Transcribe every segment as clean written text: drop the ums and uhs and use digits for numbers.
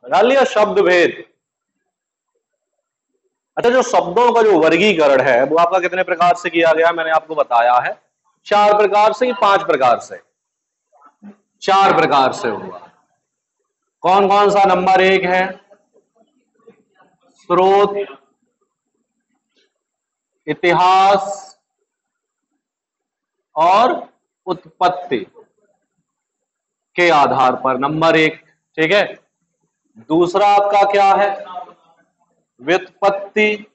डाल लिया शब्द भेद। अच्छा, जो शब्दों का जो वर्गीकरण है वो आपका कितने प्रकार से किया गया, मैंने आपको बताया है 4 प्रकार से, 5 प्रकार से, 4 प्रकार से हुआ। कौन कौन सा? नंबर 1 है स्रोत, इतिहास और उत्पत्ति के आधार पर, नंबर 1, ठीक है। दूसरा आपका क्या है? व्युत्पत्ति,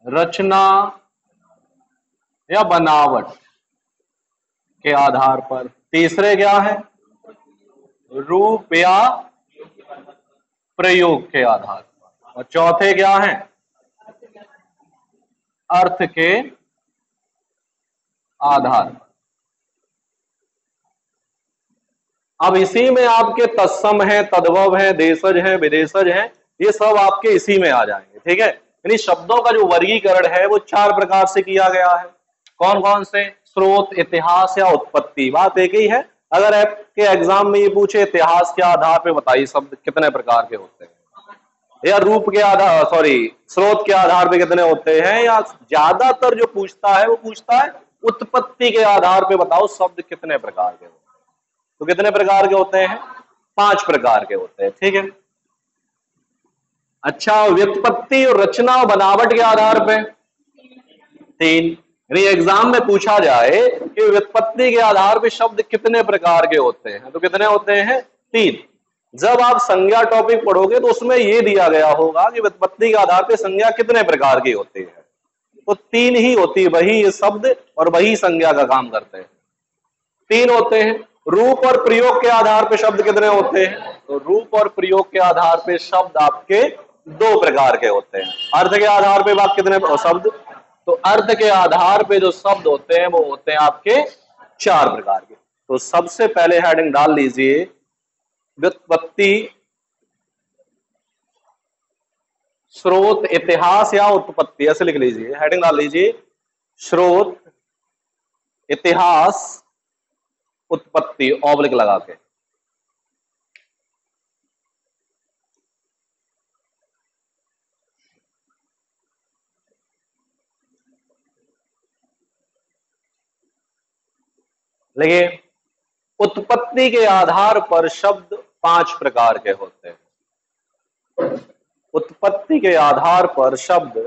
रचना या बनावट के आधार पर। तीसरे क्या है? रूप या प्रयोग के आधार पर। और चौथे क्या है? अर्थ के आधार पर। अब इसी में आपके तत्सम है, तद्भव है, देशज है, विदेशज है, ये सब आपके इसी में आ जाएंगे, ठीक है। यानी शब्दों का जो वर्गीकरण है वो 4 प्रकार से किया गया है। कौन कौन से? स्रोत, इतिहास या उत्पत्ति। बात एक ही है। अगर आपके एग्जाम में ये पूछे इतिहास के आधार पर बताइए शब्द कितने प्रकार के होते हैं, या रूप के आधार, सॉरी, स्रोत के आधार पे कितने होते हैं, या ज्यादातर जो पूछता है वो पूछता है उत्पत्ति के आधार पे बताओ शब्द कितने प्रकार के होते हैं। तो कितने प्रकार के होते हैं? 5 प्रकार के होते हैं, ठीक है। अच्छा, व्युत्पत्ति और रचना और बनावट के आधार पे 3। यानी एग्जाम में पूछा जाए कि व्युत्पत्ति के आधार पे शब्द कितने प्रकार के होते हैं, तो कितने होते हैं? 3। जब आप संज्ञा टॉपिक पढ़ोगे तो उसमें यह दिया गया होगा कि व्युत्पत्ति के आधार पे संज्ञा कितने प्रकार की होती है, तो 3 ही होती है। वही ये शब्द और वही संज्ञा का काम करते हैं, 3 होते हैं। रूप और प्रयोग के आधार पे शब्द कितने होते हैं? तो रूप और प्रयोग के आधार पे शब्द आपके 2 प्रकार के होते हैं। अर्थ के आधार पे बात कितने शब्द? तो अर्थ के आधार पे जो शब्द होते हैं वो होते हैं आपके 4 प्रकार के। तो सबसे पहले हेडिंग डाल लीजिए व्युत्पत्ति, स्रोत, इतिहास या उत्पत्ति, ऐसे लिख लीजिए। हेडिंग डाल लीजिए स्रोत, इतिहास, उत्पत्ति, ऑब्लिक लगा के। देखिए, उत्पत्ति के आधार पर शब्द 5 प्रकार के होते हैं। उत्पत्ति के आधार पर शब्द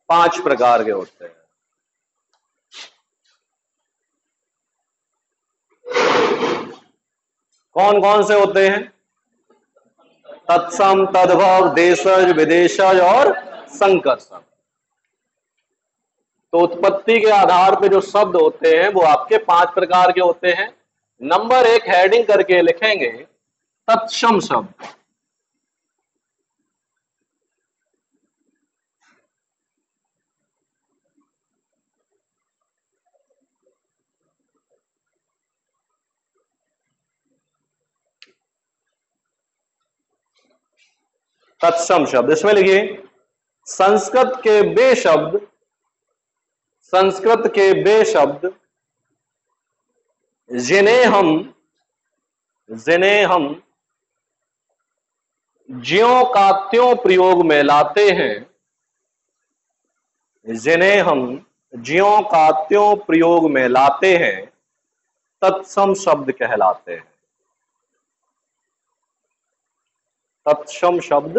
5 प्रकार के होते हैं। कौन कौन से होते हैं? तत्सम, तद्भव, देशज, विदेशज और संकर शब्द। तो उत्पत्ति के आधार पे जो शब्द होते हैं वो आपके 5 प्रकार के होते हैं। नंबर 1 हेडिंग करके लिखेंगे तत्सम शब्द। तत्सम शब्द, इसमें लिखिए संस्कृत के वे शब्द, संस्कृत के वे शब्द जिन्हें हम ज्यों का त्यों प्रयोग में लाते हैं, जिन्हें हम ज्यों का त्यों प्रयोग में लाते हैं, तत्सम शब्द कहलाते हैं। तत्सम शब्द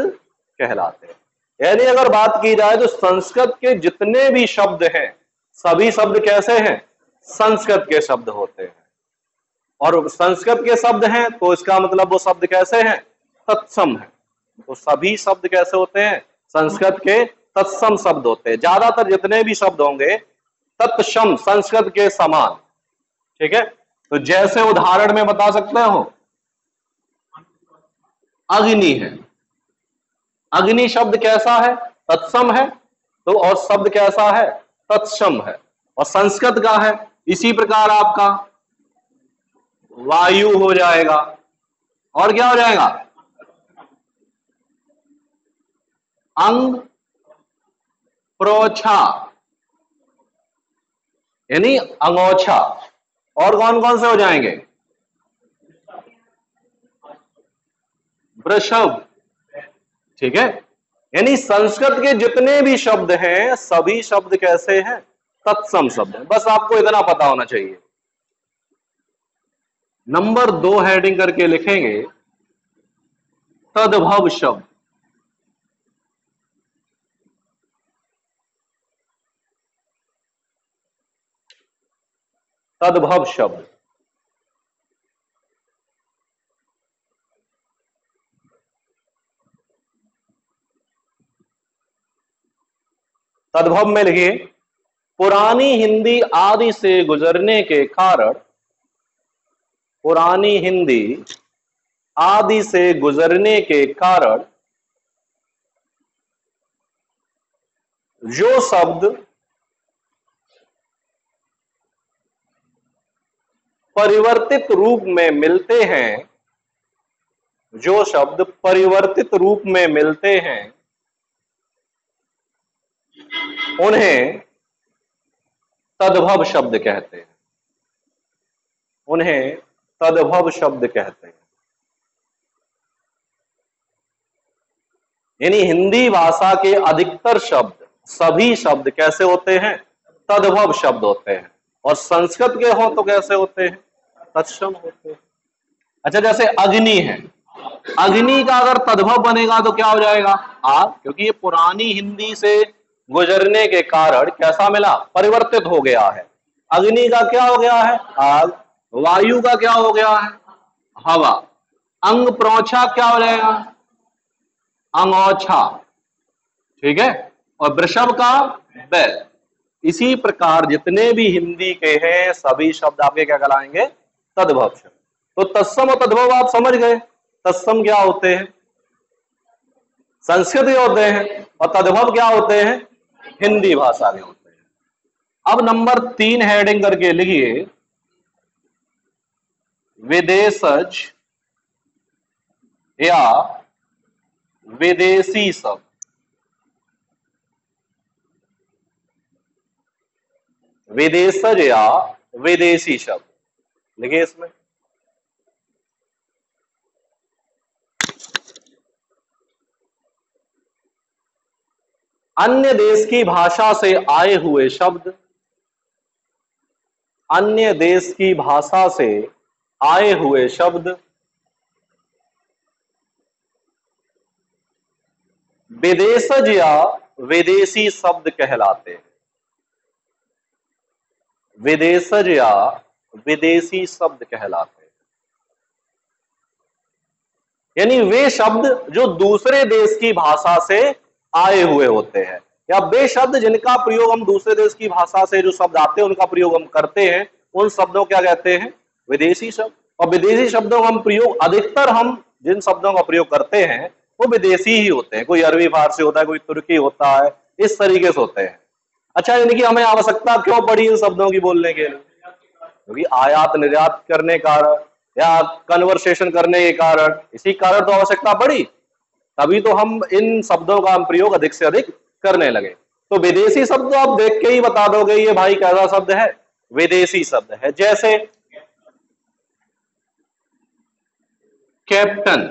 कहलाते हैं। यानी अगर बात की जाए तो संस्कृत के जितने भी शब्द हैं सभी शब्द कैसे हैं? संस्कृत के शब्द होते हैं। और संस्कृत के शब्द हैं तो इसका मतलब वो शब्द कैसे हैं? तत्सम है। तो सभी शब्द कैसे होते हैं? संस्कृत के तत्सम शब्द होते हैं। ज्यादातर जितने भी शब्द होंगे तत्सम, संस्कृत के समान, ठीक है। तो जैसे उदाहरण में बता सकते हो, अग्नि है। अग्नि शब्द कैसा है? तत्सम है। तो और शब्द कैसा है? तत्सम है। और संस्कृत का है। इसी प्रकार आपका वायु हो जाएगा। और क्या हो जाएगा? अंग प्रोछा, यानी अंगोछा। और कौन कौन से हो जाएंगे? वृषभ। ठीक है, यानी संस्कृत के जितने भी शब्द हैं सभी शब्द कैसे हैं? तत्सम शब्द हैं। बस आपको इतना पता होना चाहिए। नंबर 2 हेडिंग करके लिखेंगे तद्भव शब्द। तद्भव शब्द। तद्भव में लिखिए पुरानी हिंदी आदि से गुजरने के कारण, पुरानी हिंदी आदि से गुजरने के कारण जो शब्द परिवर्तित रूप में मिलते हैं, जो शब्द परिवर्तित रूप में मिलते हैं उन्हें तद्भव शब्द कहते हैं। उन्हें तद्भव शब्द कहते हैं। यानी हिंदी भाषा के अधिकतर शब्द, सभी शब्द कैसे होते हैं? तद्भव शब्द होते हैं। और संस्कृत के हो तो कैसे होते हैं? तत्सम होते हैं। अच्छा, जैसे अग्नि है, अग्नि का अगर तद्भव बनेगा तो क्या हो जाएगा? आग, क्योंकि ये पुरानी हिंदी से गुजरने के कारण कैसा मिला? परिवर्तित हो गया है। अग्नि का क्या हो गया है? आग। वायु का क्या हो गया है? हवा। अंग प्रोछा क्या हो जाएगा? अंगोछा। ठीक है, और वृषभ का बैल। इसी प्रकार जितने भी हिंदी के हैं सभी शब्द आपके क्या कहलाएंगे? तद्भव शब्द। तो तत्सम और तद्भव आप समझ गए। तत्सम क्या होते हैं? संस्कृत के होते हैं। और तद्भव क्या होते हैं? हिंदी भाषा के होते हैं। अब नंबर 3 हेडिंग करके लिखिए विदेशज या विदेशी शब्द। विदेशज या विदेशी शब्द लिखिए इसमें। अन्य देश की भाषा से आए हुए शब्द, अन्य देश की भाषा से आए हुए शब्द विदेशज या विदेशी शब्द कहलाते हैं। विदेशज या विदेशी शब्द कहलाते हैं। यानी वे शब्द जो दूसरे देश की भाषा से आए हुए होते हैं, या वे शब्द जिनका प्रयोग हम दूसरे देश की भाषा से जो शब्द आते हैं उनका प्रयोग हम करते हैं, उन शब्दों क्या कहते हैं? विदेशी शब्द। और विदेशी शब्दों का हम प्रयोग, अधिकतर हम जिन शब्दों का प्रयोग करते हैं वो विदेशी ही होते हैं। कोई अरबी फारसी होता है, कोई तुर्की होता है, इस तरीके से होते हैं। अच्छा, यानी कि हमें आवश्यकता क्यों पड़ी इन शब्दों की बोलने के लिए? क्योंकि आयात निर्यात करने कारण या कन्वर्सेशन करने के कारण, इसी कारण तो आवश्यकता पड़ी। तभी तो हम इन शब्दों का हम प्रयोग अधिक से अधिक करने लगे। तो विदेशी शब्द तो आप देख के ही बता दोगे ये भाई कैसा शब्द है? विदेशी शब्द है। जैसे कैप्टन,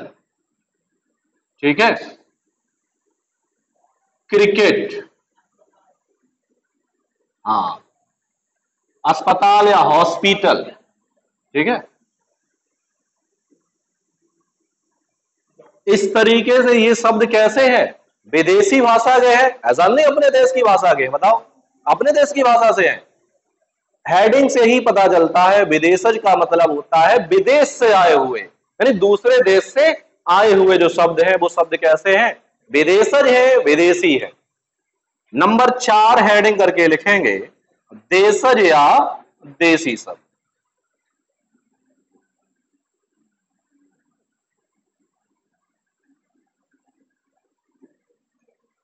ठीक है, क्रिकेट, हाँ, अस्पताल या हॉस्पिटल, ठीक है। इस तरीके से ये शब्द कैसे है? विदेशी भाषा के हैं। ऐसा नहीं अपने देश की भाषा के। बताओ, अपने देश की भाषा से हैं। हेडिंग से ही पता चलता है विदेशज का मतलब होता है विदेश से आए हुए, यानी दूसरे देश से आए हुए जो शब्द हैं वो शब्द कैसे हैं? विदेशज है, विदेशी है। नंबर 4 हेडिंग करके लिखेंगे देशज या देशी शब्द।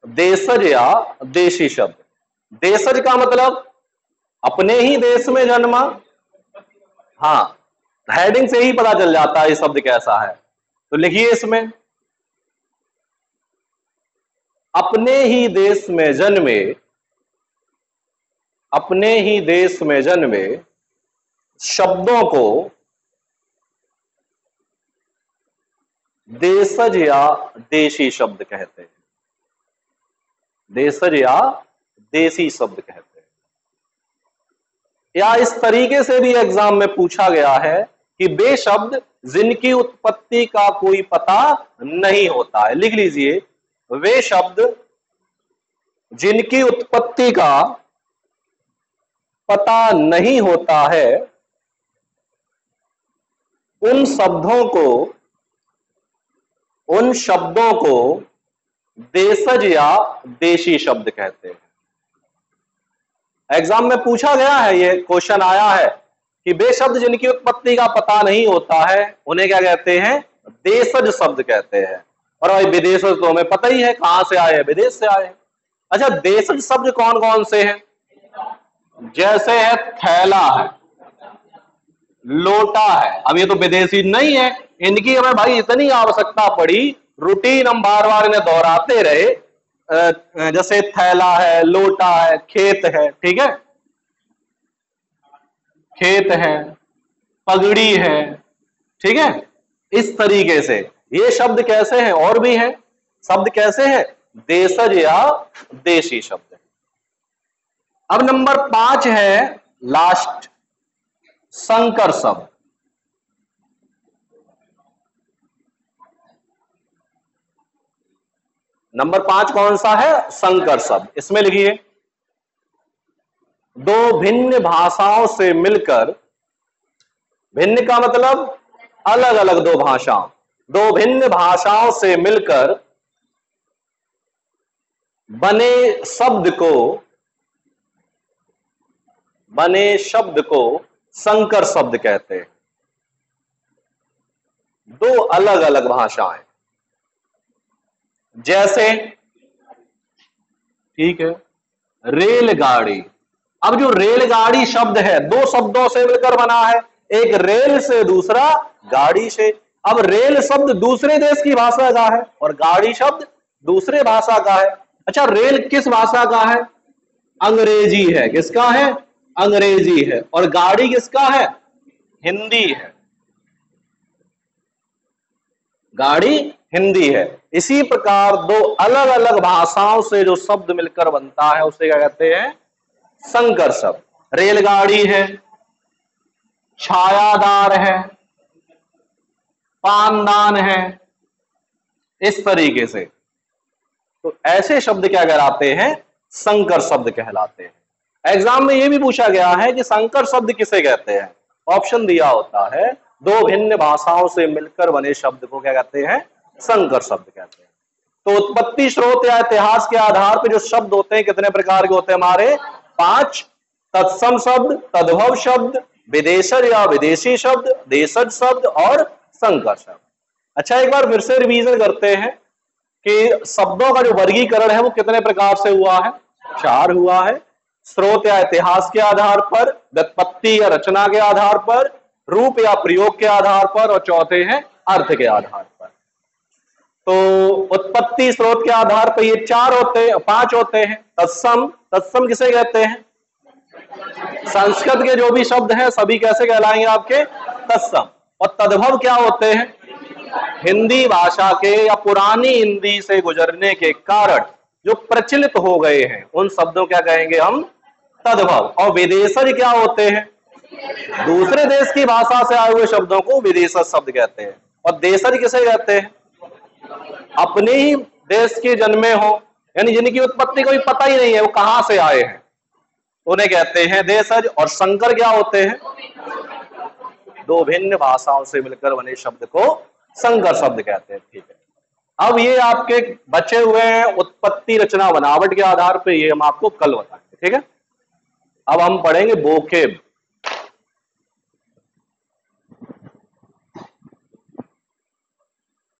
देशज या देशी शब्द। देशज का मतलब अपने ही देश में जन्मा। हाँ, हेडिंग से ही पता चल जाता है ये शब्द कैसा है। तो लिखिए इसमें अपने ही देश में जन्मे, अपने ही देश में जन्मे शब्दों को देशज या देशी शब्द कहते हैं। देशज या देसी शब्द कहते हैं। या इस तरीके से भी एग्जाम में पूछा गया है कि वे शब्द जिनकी उत्पत्ति का कोई पता नहीं होता है। लिख लीजिए, वे शब्द जिनकी उत्पत्ति का पता नहीं होता है, उन शब्दों को देशज या देशी शब्द कहते हैं। एग्जाम में पूछा गया है, ये क्वेश्चन आया है कि वे शब्द जिनकी उत्पत्ति का पता नहीं होता है उन्हें क्या कहते हैं? देशज शब्द कहते हैं। और भाई विदेशज तो हमें पता ही है कहां से आए हैं, विदेश से आए हैं। अच्छा, देशज शब्द कौन कौन से हैं? जैसे है थैला है, लोटा है। अब ये तो विदेशी नहीं है, इनकी हमें भाई इतनी आवश्यकता पड़ी, रूटीन हम बार बार इन्हें दोहराते रहे। जैसे थैला है, लोटा है, खेत है, ठीक है, खेत है, पगड़ी है, ठीक है। इस तरीके से ये शब्द कैसे हैं? और भी हैं शब्द कैसे हैं? देशज या देशी शब्द। अब नंबर 5 है लास्ट, संकर शब्द। नंबर 5 कौन सा है? संकर शब्द। इसमें लिखिए, दो भिन्न भाषाओं से मिलकर, भिन्न का मतलब अलग अलग दो भाषाओं, दो भिन्न भाषाओं से मिलकर बने शब्द को संकर शब्द कहते हैं। दो अलग अलग भाषाएं, जैसे, ठीक है, रेलगाड़ी। अब जो रेलगाड़ी शब्द है, दो शब्दों से मिलकर बना है, एक रेल से, दूसरा गाड़ी से। अब रेल शब्द दूसरे देश की भाषा का है और गाड़ी शब्द दूसरे भाषा का है। अच्छा, रेल किस भाषा का है? अंग्रेजी है। किसका है? अंग्रेजी है। और गाड़ी किसका है? हिंदी है। गाड़ी हिंदी है। इसी प्रकार दो अलग अलग भाषाओं से जो शब्द मिलकर बनता है उसे क्या कहते हैं? संकर शब्द। रेलगाड़ी है, छायादार है, पानदान है, इस तरीके से। तो ऐसे शब्द क्या कहलाते हैं? संकर शब्द कहलाते हैं। एग्जाम में यह भी पूछा गया है कि संकर शब्द किसे कहते हैं? ऑप्शन दिया होता है, दो भिन्न भाषाओं से मिलकर बने शब्द को क्या कहते हैं? संकर शब्द कहते हैं। तो उत्पत्ति, स्रोत या इतिहास के आधार पर जो शब्द होते हैं कितने प्रकार के होते हैं हमारे? 5। तत्सम शब्द, तद्भव शब्द, विदेशज या विदेशी शब्द, देशज शब्द और संकर शब्द। अच्छा, एक बार फिर से रिवीजन करते हैं कि शब्दों का जो वर्गीकरण है वो कितने प्रकार से हुआ है? 4 हुआ है। स्रोत या इतिहास के आधार पर, व्युत्पत्ति या रचना के आधार पर, रूप या प्रयोग के आधार पर, और चौथे हैं अर्थ के आधार पर। तो उत्पत्ति, स्रोत के आधार पर ये 5 होते हैं। तत्सम, तत्सम किसे कहते हैं? संस्कृत के जो भी शब्द हैं सभी कैसे कहलाएंगे आपके? तत्सम। और तद्भव क्या होते हैं? हिंदी भाषा के या पुरानी हिंदी से गुजरने के कारण जो प्रचलित हो गए हैं उन शब्दों क्या कहेंगे हम? तद्भव। और विदेशज क्या होते हैं? दूसरे देश की भाषा से आए हुए शब्दों को विदेशज शब्द कहते हैं। और देशज किसे कहते हैं? अपने ही देश के जन्मे हो, यानी जिनकी उत्पत्ति को भी पता ही नहीं है वो कहां से आए हैं, उन्हें कहते हैं देशज। और संकर क्या होते हैं? दो भिन्न भाषाओं से मिलकर बने शब्द को संकर शब्द कहते हैं। ठीक है, अब ये आपके बचे हुए हैं उत्पत्ति, रचना, बनावट के आधार पे, ये हम आपको कल बताएंगे। ठीक है, अब हम पढ़ेंगे वोकेब।